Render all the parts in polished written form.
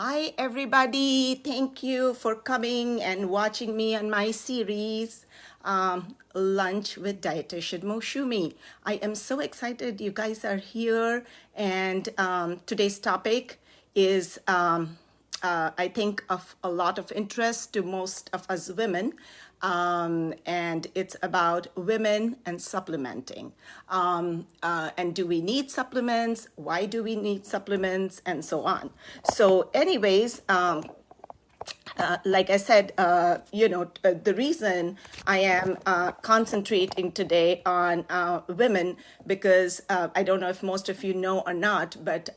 Hi, everybody. Thank you for coming and watching me on my series, Lunch with Dietitian Moshumi. I am so excited you guys are here. And today's topic is, I think, of a lot of interest to most of us women. And it's about women and supplementing. And do we need supplements? Why do we need supplements? And so on. So anyways, like I said, the reason I am concentrating today on women, because I don't know if most of you know or not, but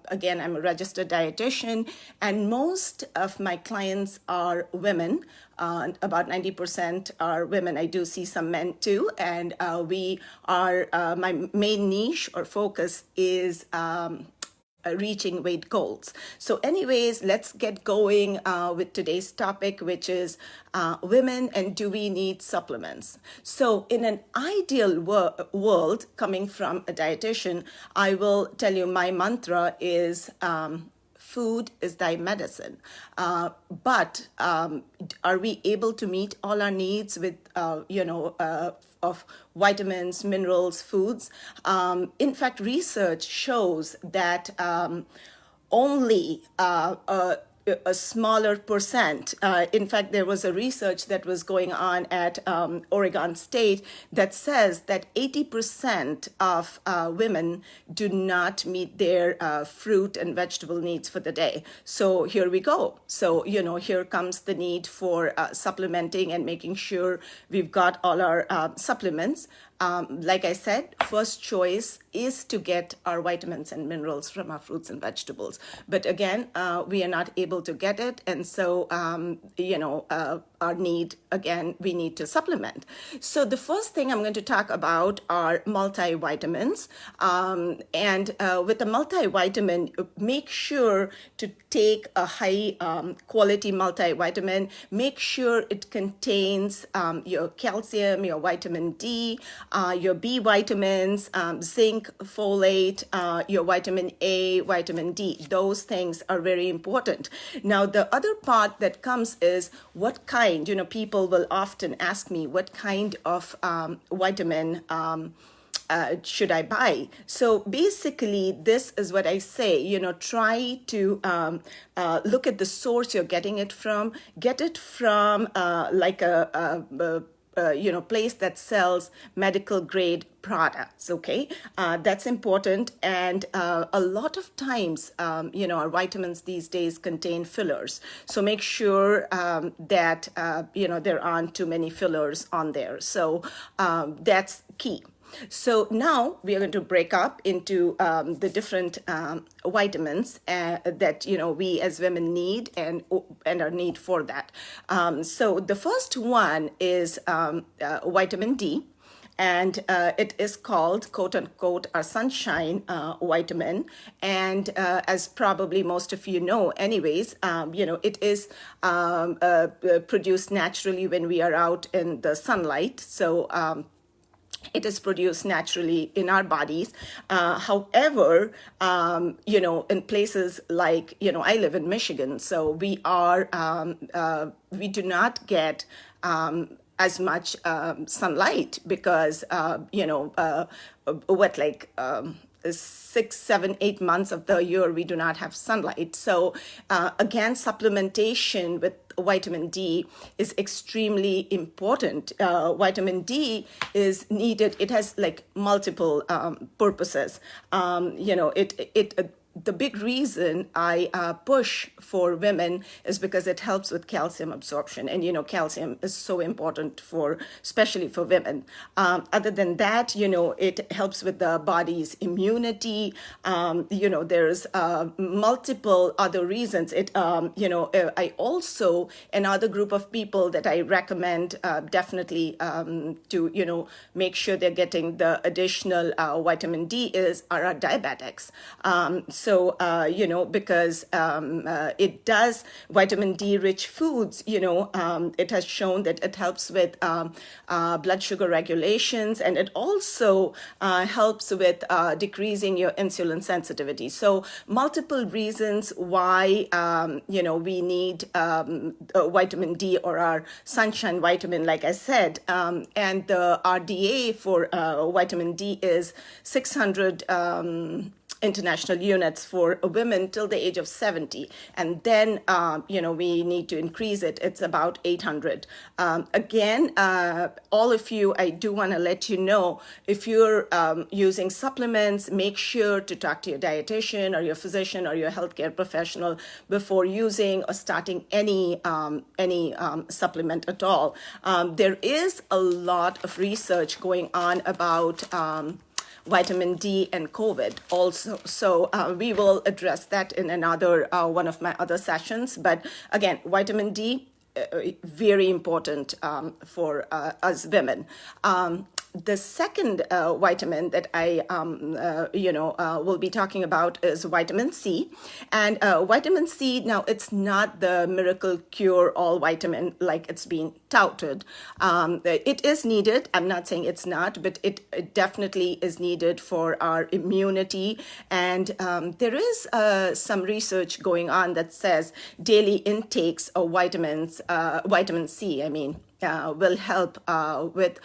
again, I'm a registered dietitian, and most of my clients are women. About 90% are women. I do see some men too, and we are, my main niche or focus is reaching weight goals. So anyways, let's get going with today's topic, which is women and do we need supplements? So in an ideal world, coming from a dietitian, I will tell you my mantra is food is thy medicine. But are we able to meet all our needs with, of vitamins, minerals, foods? In fact, research shows that only a smaller percent. In fact, there was a research that was going on at Oregon State that says that 80% of women do not meet their fruit and vegetable needs for the day. So here we go. So, here comes the need for supplementing and making sure we've got all our supplements. Like I said, first choice is to get our vitamins and minerals from our fruits and vegetables. But again, we are not able to get it. And so, our need, again, we need to supplement. So the first thing I'm going to talk about are multivitamins. And with a multivitamin, make sure to take a high quality multivitamin. Make sure it contains your calcium, your vitamin D, your B vitamins, zinc, folate, your vitamin A, vitamin D. Those things are very important. Now, the other part that comes is what kind, people will often ask me, what kind of vitamin should I buy? So basically, this is what I say, try to look at the source you're getting it from. Get it from like a place that sells medical grade products. Okay, that's important. And a lot of times, our vitamins these days contain fillers. So make sure that there aren't too many fillers on there. So that's key. So now we are going to break up into the different vitamins that we as women need and our need for that. So the first one is vitamin D. And it is called, quote unquote, a sunshine vitamin. And as probably most of you know anyways, it is produced naturally when we are out in the sunlight. So it is produced naturally in our bodies. However, in places like, I live in Michigan, so we do not get as much sunlight because, 6, 7, 8 months of the year, we do not have sunlight. So again, supplementation with vitamin D is extremely important. Vitamin D is needed. It has like multiple purposes. The big reason I push for women is because it helps with calcium absorption. And, calcium is so important especially for women. Other than that, it helps with the body's immunity. There's multiple other reasons. I also, another group of people that I recommend definitely to, make sure they're getting the additional vitamin D are our diabetics. also, because it does vitamin D rich foods, it has shown that it helps with blood sugar regulations, and it also helps with decreasing your insulin sensitivity. So multiple reasons why, we need vitamin D, or our sunshine vitamin, like I said, and the RDA for vitamin D is 600 international units for women till the age of 70. And then, we need to increase it. It's about 800. Again, all of you, I do want to let you know, if you're using supplements, make sure to talk to your dietitian or your physician or your healthcare professional before using or starting any supplement at all. There is a lot of research going on about vitamin D and COVID also. So we will address that in another one of my other sessions. But again, vitamin D, very important for us women. The second vitamin that I, will be talking about is vitamin C. And vitamin C, now it's not the miracle cure-all vitamin like it's been touted. It is needed. I'm not saying it's not, but it definitely is needed for our immunity. And there is some research going on that says daily intakes of vitamin C, will help with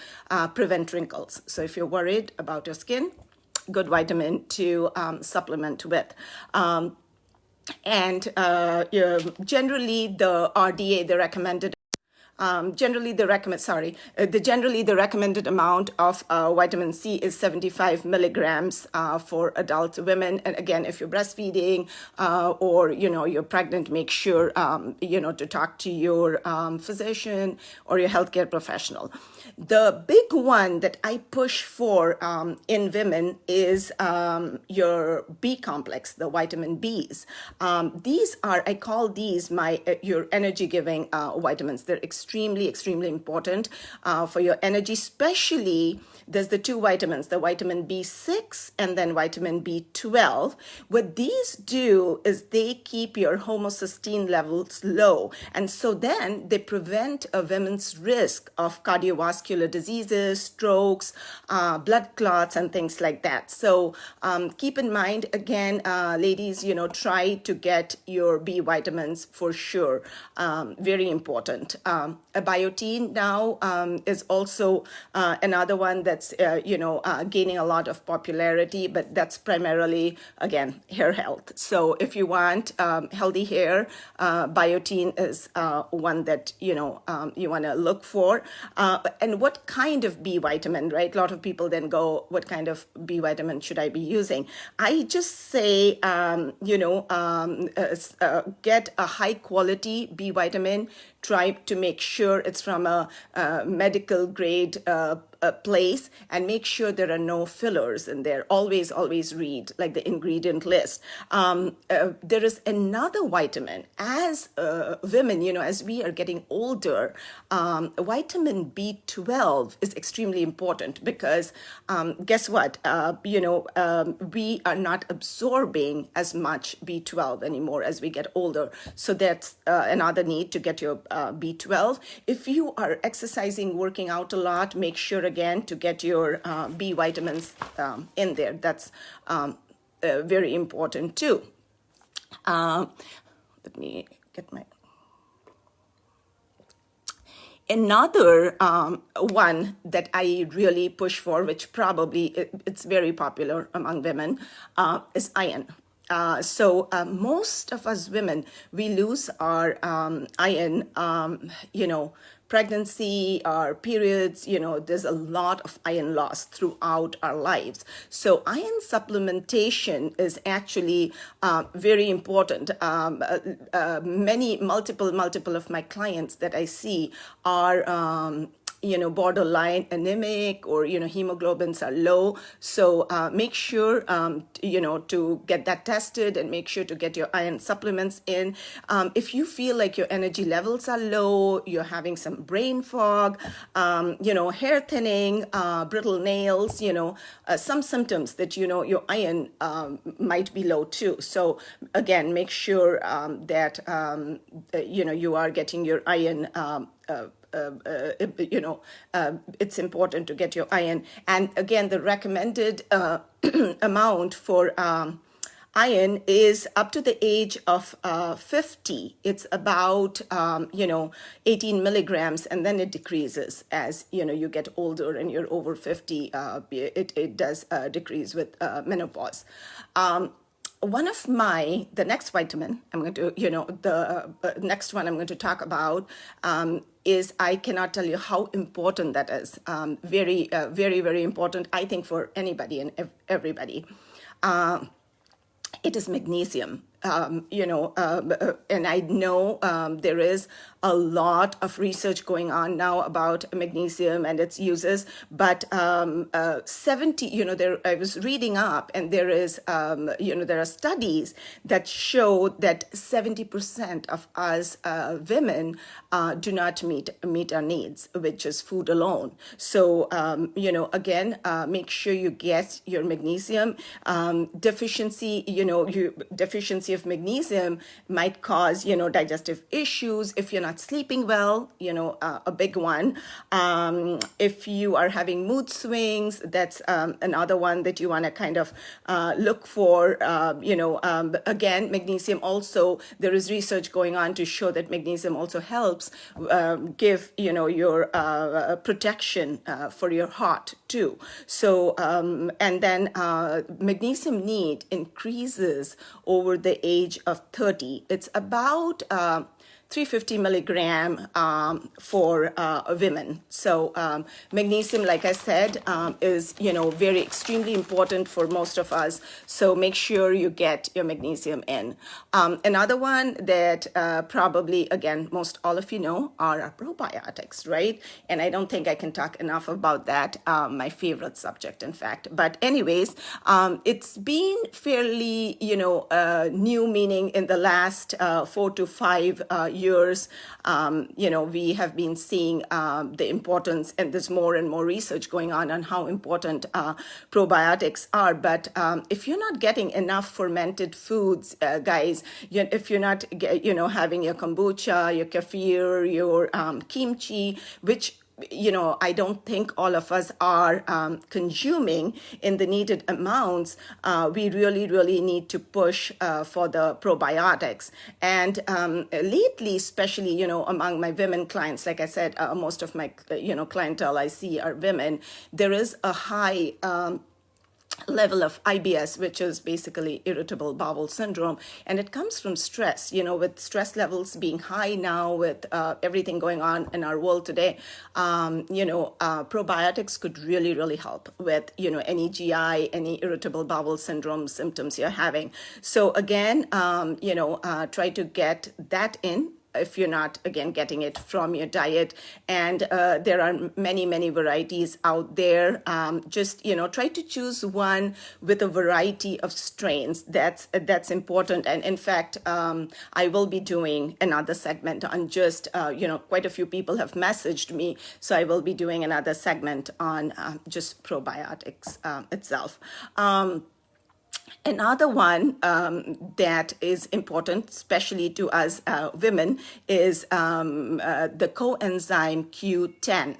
prevent wrinkles. So if you're worried about your skin, good vitamin to supplement with. And generally the RDA, the recommended generally the recommended amount of vitamin C is 75 milligrams for adult women. And again, if you're breastfeeding or you're pregnant, make sure to talk to your physician or your healthcare professional. The big one that I push for in women is your B complex, the vitamin Bs. These are, I call these your energy giving vitamins. They're extremely important for your energy. Especially, there's the two vitamins, the vitamin B6 and then vitamin B12. What these do is they keep your homocysteine levels low, and so then they prevent a woman's risk of cardiovascular diseases, strokes, blood clots, and things like that. So keep in mind, again, ladies, try to get your B vitamins for sure. Very important. Biotin now is also another one that's gaining a lot of popularity, but that's primarily, again, hair health. So if you want healthy hair, biotin is one that you want to look for. And what kind of B vitamin, right? A lot of people then go, what kind of B vitamin should I be using? I just say, get a high quality B vitamin. Try to make sure it's from a medical grade place, and make sure there are no fillers in there. Always read like the ingredient list. There is another vitamin. As women, as we are getting older, vitamin B12 is extremely important, because guess what? We are not absorbing as much B12 anymore as we get older. So that's another need to get your B12. If you are exercising, working out a lot, make sure again to get your B vitamins in there. That's very important too. Let me get my... Another one that I really push for, which probably it's very popular among women, is iron. So most of us women, we lose our iron, pregnancy, our periods, there's a lot of iron loss throughout our lives. So iron supplementation is actually very important. Multiple of my clients that I see are borderline anemic, or, hemoglobins are low. So make sure, to get that tested, and make sure to get your iron supplements in. If you feel like your energy levels are low, you're having some brain fog, hair thinning, brittle nails, some symptoms that, your iron might be low too. So again, make sure that, you are getting your iron. It's important to get your iron. And again, the recommended amount for iron is up to the age of 50. It's about 18 milligrams, and then it decreases as you get older and you're over 50. It does decrease with menopause. One of the next vitamin I'm going to, the next one I'm going to talk about is, I cannot tell you how important that is. Very, very, very important, I think, for anybody and everybody. It is magnesium. And I know there is a lot of research going on now about magnesium and its uses, but 70, I was reading up, and there is, there are studies that show that 70% of us women do not meet our needs, which is food alone. So, again, make sure you get your magnesium. Deficiency of magnesium might cause, digestive issues if you're not sleeping well, a big one. If you are having mood swings, that's another one that you want to kind of look for. Again, magnesium also, there is research going on to show that magnesium also helps give, your protection for your heart too. So, and then magnesium need increases over the age of 30. It's about 350 milligram for women. So magnesium, like I said, is very extremely important for most of us. So make sure you get your magnesium in. Another one that probably, again, most all of you know are our probiotics, right? And I don't think I can talk enough about that. My favorite subject, in fact. But anyways, it's been fairly new, meaning in the last 4 to 5 years, we have been seeing the importance, and there's more and more research going on how important probiotics are. But if you're not getting enough fermented foods, guys, if you're not, having your kombucha, your kefir, your kimchi, which I don't think all of us are consuming in the needed amounts, we really, really need to push for the probiotics. And lately, especially, among my women clients, like I said, most of my, clientele I see are women, there is a high level of IBS, which is basically irritable bowel syndrome, and it comes from stress. With stress levels being high now, with everything going on in our world today, probiotics could really, really help with any GI, any irritable bowel syndrome symptoms you're having. So again, try to get that in if you're not, again, getting it from your diet. And there are many, many varieties out there. Just, try to choose one with a variety of strains. That's important. And in fact, I will be doing another segment on just, quite a few people have messaged me. So I will be doing another segment on just probiotics itself. Another one that is important, especially to us women, is the coenzyme Q10.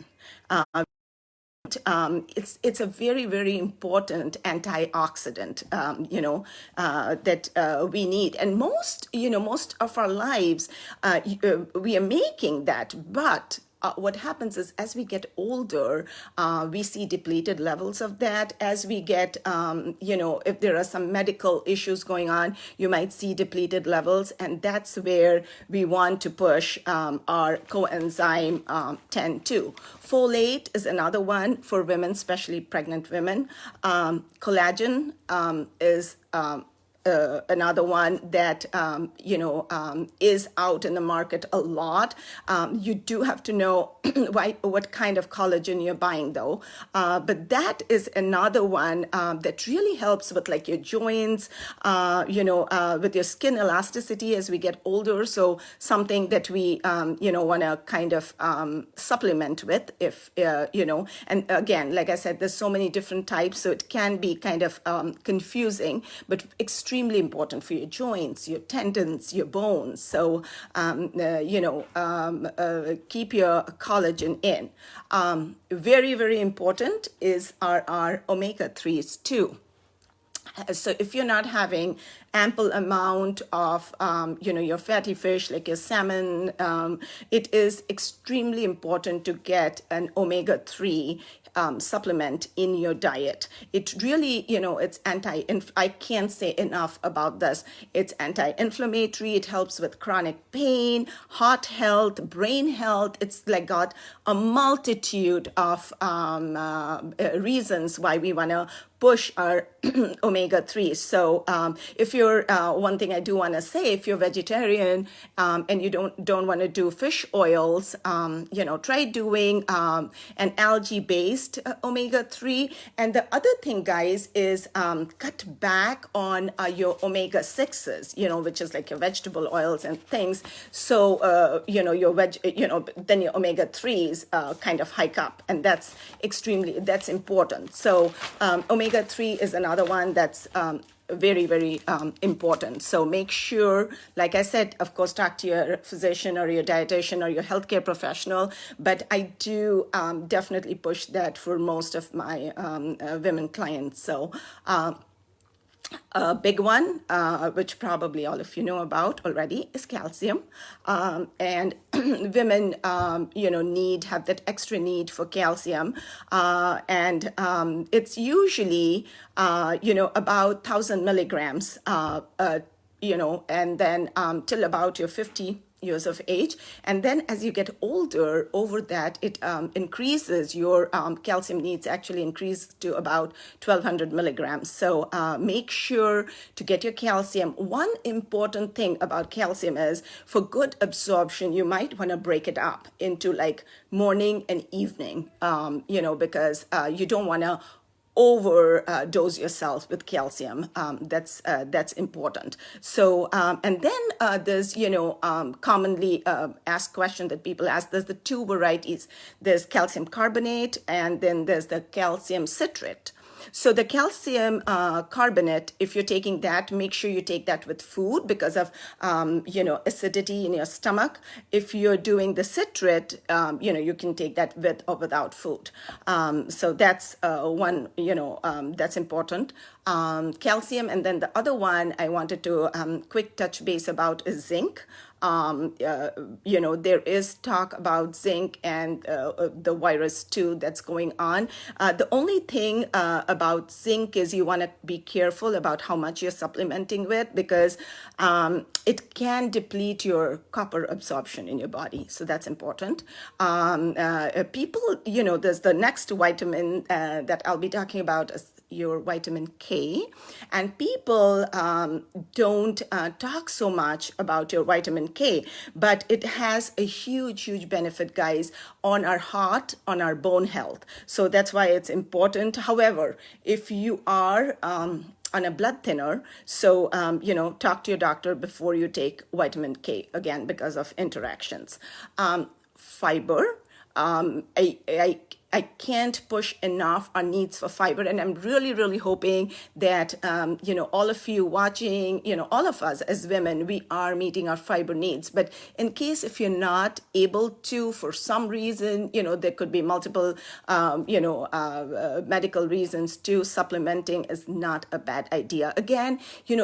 It's a very, very important antioxidant, that we need. And most of our lives, we are making that, but what happens is, as we get older, we see depleted levels of that. As we get, if there are some medical issues going on, you might see depleted levels. And that's where we want to push our coenzyme 10-2. Folate is another one for women, especially pregnant women. Collagen is another one that is out in the market a lot. You do have to know what kind of collagen you're buying, though. But that is another one that really helps with like your joints, with your skin elasticity as we get older. So something that we want to kind of supplement with, if and again, like I said, there's so many different types, so it can be kind of confusing, but extremely important for your joints, your tendons, your bones. So keep your collagen in. Very, very important is our omega-3s too. So if you're not having ample amount of, your fatty fish, like your salmon, it is extremely important to get an omega-3 supplement in your diet. It really, it's I can't say enough about this. It's anti-inflammatory. It helps with chronic pain, heart health, brain health. It's like got a multitude of reasons why we want to push our omega-3. So if you're, one thing I do want to say, if you're vegetarian and you don't want to do fish oils, try doing an algae-based omega-3. And the other thing, guys, is cut back on your omega-6s, which is like your vegetable oils and things. So, then your omega-3s kind of hike up, and that's important. So omega-3 is another one that's very, very important. So make sure, like I said, of course, talk to your physician or your dietitian or your healthcare professional, but I do definitely push that for most of my women clients. So a big one, which probably all of you know about already, is calcium. And women, have that extra need for calcium. And it's usually, about 1,000 milligrams, and then till about your 50 years of age. And then as you get older, over that, it increases, your calcium needs actually increase to about 1,200 milligrams. So make sure to get your calcium. One important thing about calcium is, for good absorption, you might want to break it up into like morning and evening, because you don't want to overdose yourself with calcium. That's important. So and then there's commonly asked question that people ask. There's the two varieties. There's calcium carbonate, and then there's the calcium citrate. So the calcium carbonate, if you're taking that, make sure you take that with food because of, acidity in your stomach. If you're doing the citrate, you can take that with or without food. So that's one, that's important. Calcium. And then the other one I wanted to quick touch base about is zinc. There is talk about zinc and the virus too that's going on. The only thing about zinc is you want to be careful about how much you're supplementing with, because it can deplete your copper absorption in your body. So that's important. People, there's the next vitamin that I'll be talking about is your vitamin K, and people don't talk so much about your vitamin K, but it has a huge benefit, guys, on our heart, on our bone health. So that's why it's important. However, if you are on a blood thinner, so talk to your doctor before you take vitamin K, again because of interactions. Fiber. I can't push enough our needs for fiber, and I'm really hoping that all of you watching, all of us as women, we are meeting our fiber needs. But in case if you're not able to, for some reason, there could be multiple medical reasons too, supplementing is not a bad idea. Again,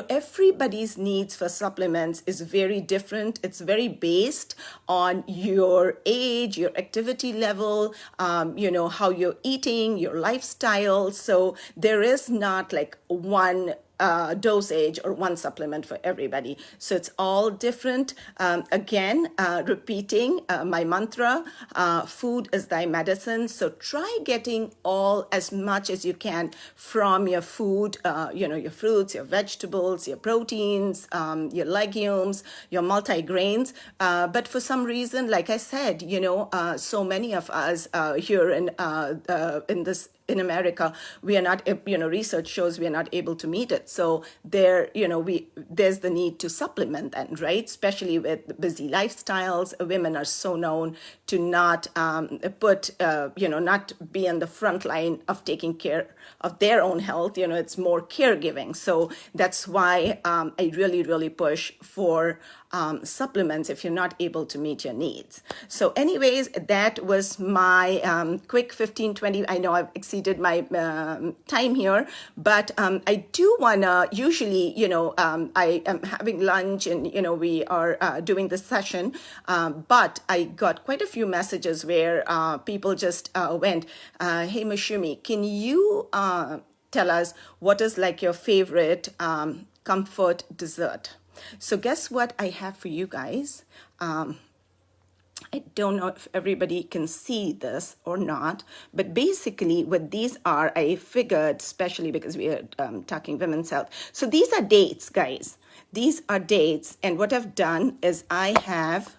everybody's needs for supplements is very different. It's very based on your age, your activity level, how you're eating, your lifestyle. So there is not like one dosage or one supplement for everybody. So it's all different. Again, repeating my mantra, food is thy medicine. So try getting all as much as you can from your food, your fruits, your vegetables, your proteins, your legumes, your multigrains. But for some reason, like I said, so many of us here in this in America, we are not, research shows we are not able to meet it. So there's the need to supplement then, right? Especially with busy lifestyles, women are so known to not not be in the front line of taking care of their own health. It's more caregiving. So that's why I really, really push for supplements if you're not able to meet your needs. So anyways, that was my quick 15-20. I know I've exceeded my time here, but I do want to, usually, I am having lunch and, we are doing this session, but I got quite a few messages where people just went, hey, Mashumi, can you tell us what is like your favorite comfort dessert? So guess what I have for you guys? I don't know if everybody can see this or not, but basically what these are, I figured, especially because we are talking women's health. So these are dates, guys. These are dates. And what I've done is I have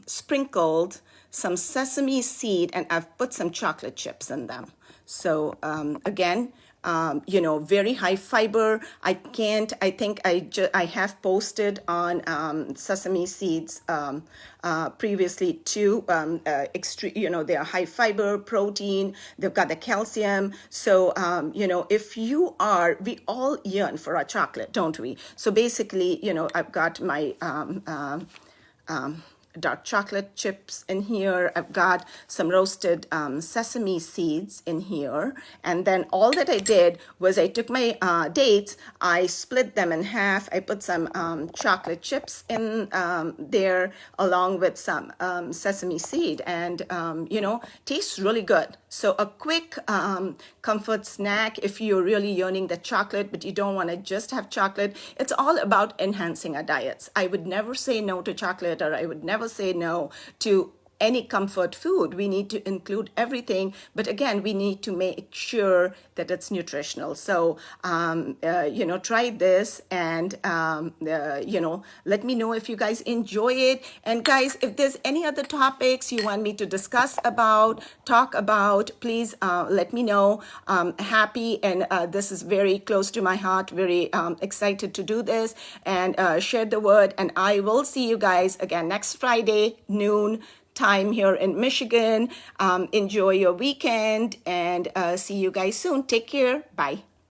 sprinkled some sesame seed and I've put some chocolate chips in them. So again, very high fiber. I think I have posted on sesame seeds previously too. They are high fiber, protein, they've got the calcium. So, we all yearn for our chocolate, don't we? So basically, I've got my dark chocolate chips in here. I've got some roasted sesame seeds in here. And then all that I did was I took my dates, I split them in half. I put some chocolate chips in there along with some sesame seed and, tastes really good. So a quick comfort snack if you're really yearning the chocolate, but you don't want to just have chocolate. It's all about enhancing our diets. I would never say no to chocolate, or I would never say no to any comfort food. We need to include everything, but again, we need to make sure that it's nutritional. So, try this and, let me know if you guys enjoy it. And guys, if there's any other topics you want me to talk about, please let me know. Happy, and this is very close to my heart, very excited to do this and share the word. And I will see you guys again next Friday, noon time here in Michigan. Enjoy your weekend and see you guys soon. Take care. Bye.